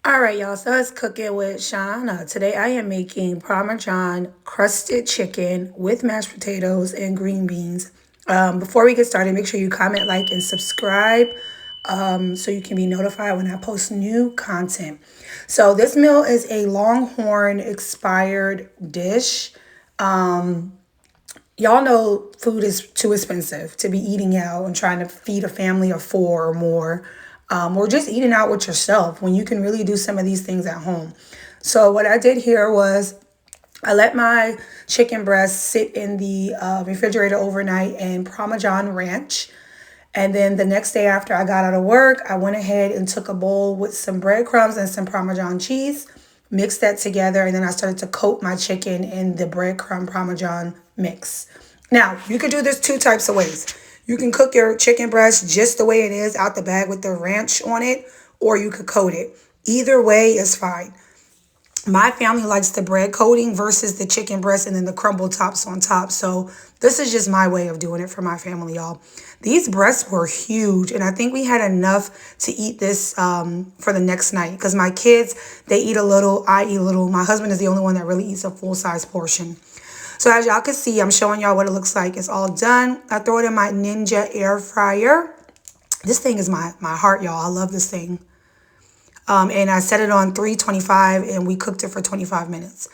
All right, y'all. So it's cooking with Shonna. Today I am making Parmesan crusted chicken with mashed potatoes and green beans. Before we get started, make sure you comment, like, and subscribe so you can be notified when I post new content. So this meal is a LongHorn expired dish. Y'all know food is too expensive to be eating out and trying to feed a family of four or more, or just eating out with yourself when you can really do some of these things at home. So what I did here was I let my chicken breast sit in the refrigerator overnight in Parmesan ranch. And then the next day after I got out of work, I went ahead and took a bowl with some breadcrumbs and some Parmesan cheese, mixed that together, and then I started to coat my chicken in the breadcrumb Parmesan mix. Now, you could do this two types of ways. You can cook your chicken breast just the way it is out the bag with the ranch on it, or you could coat it. Either way is fine. My family likes the bread coating versus the chicken breast and then the crumble tops on top. So this is just my way of doing it for my family, y'all. These breasts were huge, and I think we had enough to eat this for the next night because my kids, they eat a little, I eat a little. My husband is the only one that really eats a full-size portion. So as y'all can see, I'm showing y'all what it looks like. It's all done. I throw it in my Ninja air fryer. This thing is my heart, y'all. I love this thing. And I set it on 325 and we cooked it for 25 minutes.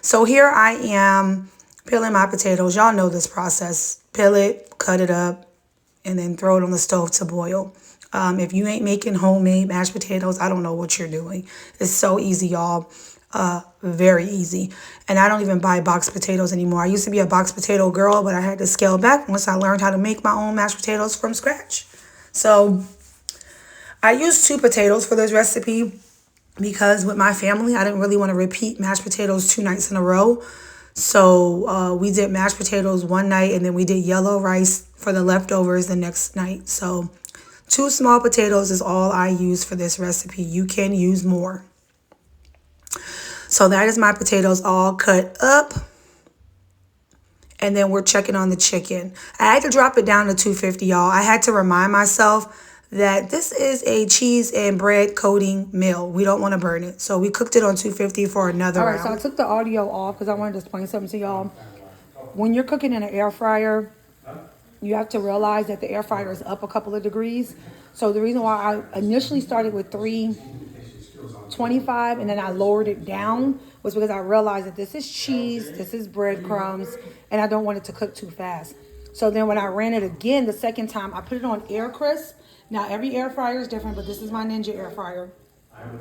So here I am peeling my potatoes. Y'all know this process. Peel it, cut it up, and then throw it on the stove to boil. If you ain't making homemade mashed potatoes, I don't know what you're doing. It's so easy, y'all. Very easy. And I don't even buy boxed potatoes anymore. I used to be a boxed potato girl, but I had to scale back once I learned how to make my own mashed potatoes from scratch. So I used two potatoes for this recipe because with my family, I didn't really want to repeat mashed potatoes 2 nights in a row. So we did mashed potatoes one night and then we did yellow rice for the leftovers the next night. So 2 small potatoes is all I use for this recipe. You can use more. So that is my potatoes all cut up. And then we're checking on the chicken. I had to drop it down to 250, y'all. I had to remind myself that this is a cheese and bread coating meal. We don't want to burn it. So we cooked it on 250 for another round. So I took the audio off because I wanted to explain something to y'all. When you're cooking in an air fryer, you have to realize that the air fryer is up a couple of degrees. So the reason why I initially started with 325 and then I lowered it down was because I realized that this is cheese, this is breadcrumbs, and I don't want it to cook too fast. So then when I ran it again the second time, I put it on air crisp. Now every air fryer is different, but this is my Ninja air fryer.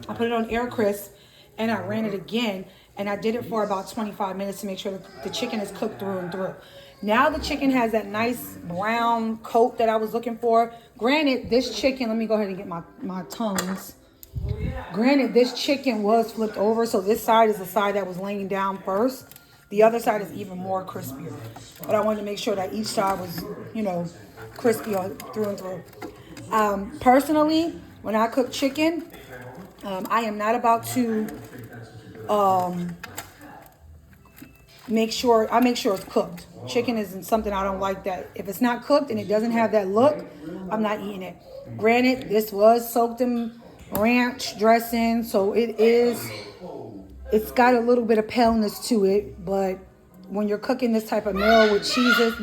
I put it on air crisp and I ran it again, and I did it for about 25 minutes to make sure that the chicken is cooked through and through. Now the chicken has that nice brown coat that I was looking for. Granted, this chicken, let me go ahead and get my tongs. Granted, this chicken was flipped over, so this side is the side that was laying down first. The other side is even more crispier. But I wanted to make sure that each side was, crispy through and through. Personally, when I cook chicken, I am not about to make sure it's cooked. Chicken isn't something I don't like that. If it's not cooked and it doesn't have that look, I'm not eating it. Granted, this was soaked in ranch dressing, so it's got a little bit of paleness to it, but when you're cooking this type of meal with cheeses,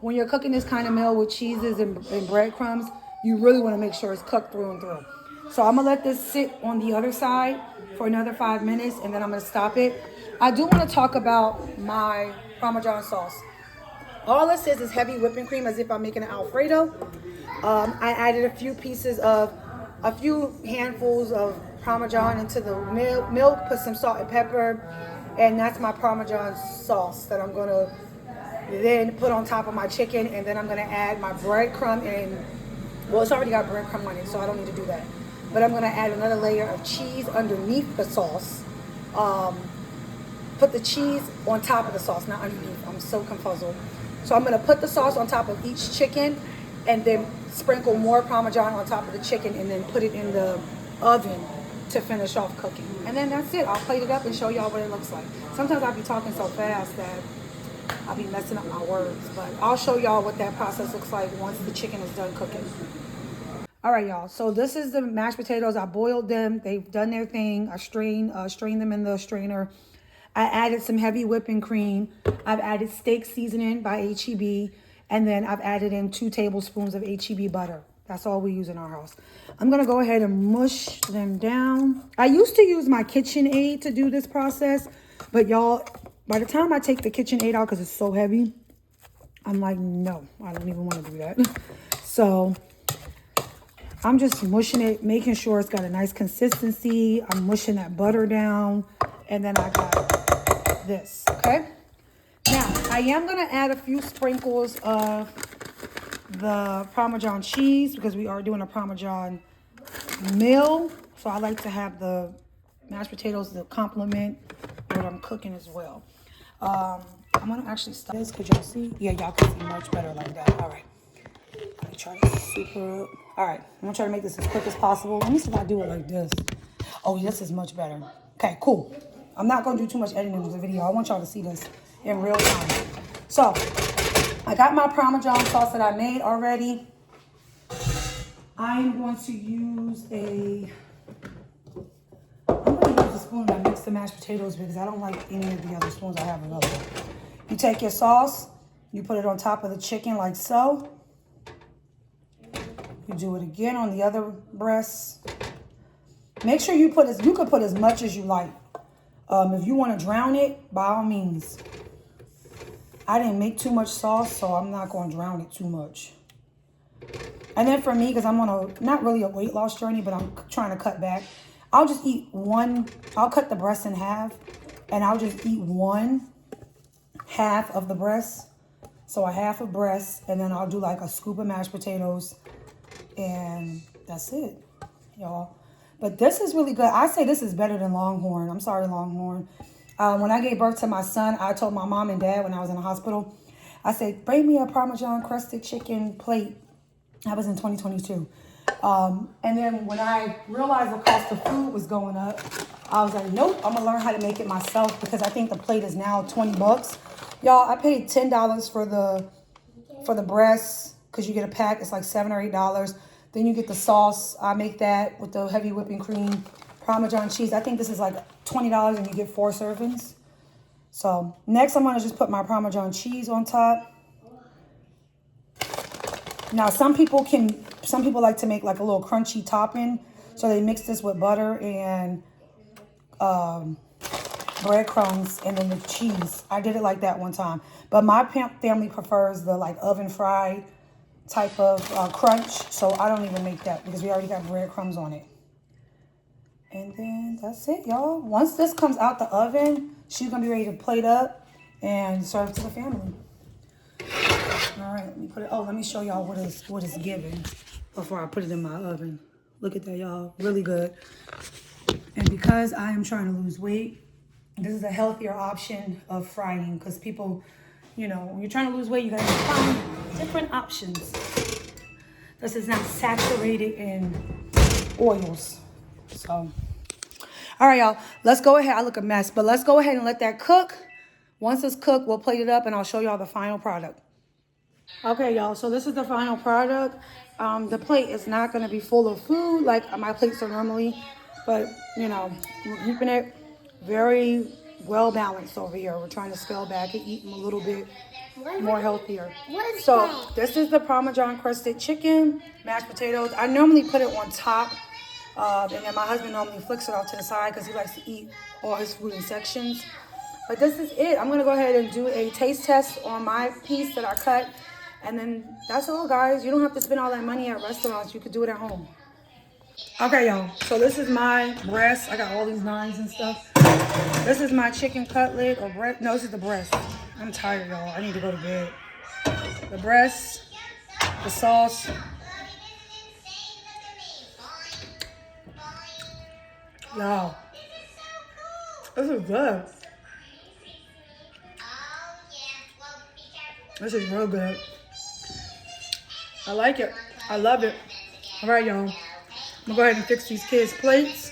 when you're cooking this kind of meal with cheeses and breadcrumbs, you really want to make sure it's cooked through and through. So I'm going to let this sit on the other side for another 5 minutes, and then I'm going to stop it. I do want to talk about my Parmesan sauce. All this is heavy whipping cream, as if I'm making an Alfredo. I added a few handfuls of Parmesan into the milk, put some salt and pepper, and that's my Parmesan sauce that I'm going to then put on top of my chicken, and then I'm going to add my breadcrumb and, well, it's already got breadcrumb on it, so I don't need to do that. But I'm going to add another layer of cheese underneath the sauce. Put the cheese on top of the sauce, not underneath. I'm so confuzzled. So I'm going to put the sauce on top of each chicken and then sprinkle more Parmesan on top of the chicken and then put it in the oven to finish off cooking. And then that's it. I'll plate it up and show y'all what it looks like. Sometimes I'll be talking so fast that I'll be messing up my words, but I'll show y'all what that process looks like once the chicken is done cooking. All right, y'all. So this is the mashed potatoes. I boiled them. They've done their thing. I strained them in the strainer. I added some heavy whipping cream. I've added steak seasoning by HEB. And then I've added in 2 tablespoons of HEB butter. That's all we use in our house. I'm going to go ahead and mush them down. I used to use my KitchenAid to do this process. But y'all, by the time I take the KitchenAid out, because it's so heavy, I'm like, no, I don't even want to do that. So I'm just mushing it, making sure it's got a nice consistency. I'm mushing that butter down. And then I got this, okay? Now, I am going to add a few sprinkles of the Parmesan cheese because we are doing a Parmesan meal. So I like to have the mashed potatoes to complement what I'm cooking as well. I'm going to actually stop this. Could y'all see? Yeah, y'all can see much better like that. All right. Let me try to super. All right. I'm going to try to make this as quick as possible. Let me see if I do it like this. Oh, this is much better. Okay, cool. I'm not going to do too much editing in the video. I want y'all to see this in real time. So, I got my Parmesan sauce that I made already. I'm going to use a spoon that makes the mashed potatoes because I don't like any of the other spoons I have available. You take your sauce, you put it on top of the chicken like so. You do it again on the other breast. Make sure you could put as much as you like. If you want to drown it, by all means. I didn't make too much sauce, so I'm not going to drown it too much. And then for me, because I'm on not really a weight loss journey, but I'm trying to cut back, I'll just eat I'll cut the breast in half, and I'll just eat 1/2 of the breast. So a half of breast, and then I'll do like a scoop of mashed potatoes, and that's it, y'all. But this is really good. I say this is better than LongHorn. I'm sorry, LongHorn. When I gave birth to my son, I told my mom and dad when I was in the hospital, I said, bring me a Parmesan Crusted Chicken plate. That was in 2022. And then when I realized the cost of food was going up, I was like, nope, I'm going to learn how to make it myself because I think the plate is now 20 bucks. Y'all, I paid $10 for the breast because you get a pack. It's like $7 or $8. Then you get the sauce. I make that with the heavy whipping cream, Parmesan cheese. I think this is like $20 and you get 4 servings. So next I'm going to just put my Parmesan cheese on top. Now some people like to make like a little crunchy topping. So they mix this with butter and breadcrumbs and then the cheese. I did it like that one time. But my family prefers the like oven fried type of crunch. So I don't even make that because we already got breadcrumbs on it. And then that's it, y'all. Once this comes out the oven, she's going to be ready to plate up and serve to the family. All right, let me put it. Oh, let me show y'all what it's giving before I put it in my oven. Look at that, y'all. Really good. And because I am trying to lose weight, this is a healthier option of frying because people, you know, when you're trying to lose weight, you got to find different options. This is not saturated in oils. So, all right, y'all. Let's go ahead. I look a mess, but let's go ahead and let that cook. Once it's cooked, we'll plate it up and I'll show y'all the final product. Okay, y'all. So this is the final product. The plate is not going to be full of food like my plates are normally, but you know, we're keeping it very well balanced over here. We're trying to scale back and eat a little bit more healthier. So this is the Parmesan Crusted Chicken, mashed potatoes. I normally put it on top, and then my husband normally flicks it off to the side because he likes to eat all his food in sections. But this is it. I'm going to go ahead and do a taste test on my piece that I cut. And then that's all, guys. You don't have to spend all that money at restaurants. You could do it at home. Okay, y'all. So this is my breast. I got all these knives and stuff. This is my chicken cutlet or breast. No, this is the breast. I'm tired, y'all. I need to go to bed. The breast, the sauce. Y'all, this is good. This is real good. I like it. I love it. All right, y'all. I'm gonna go ahead and fix these kids' plates.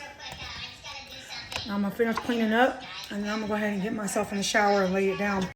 I'm gonna finish cleaning up, and then I'm gonna go ahead and get myself in the shower and lay it down.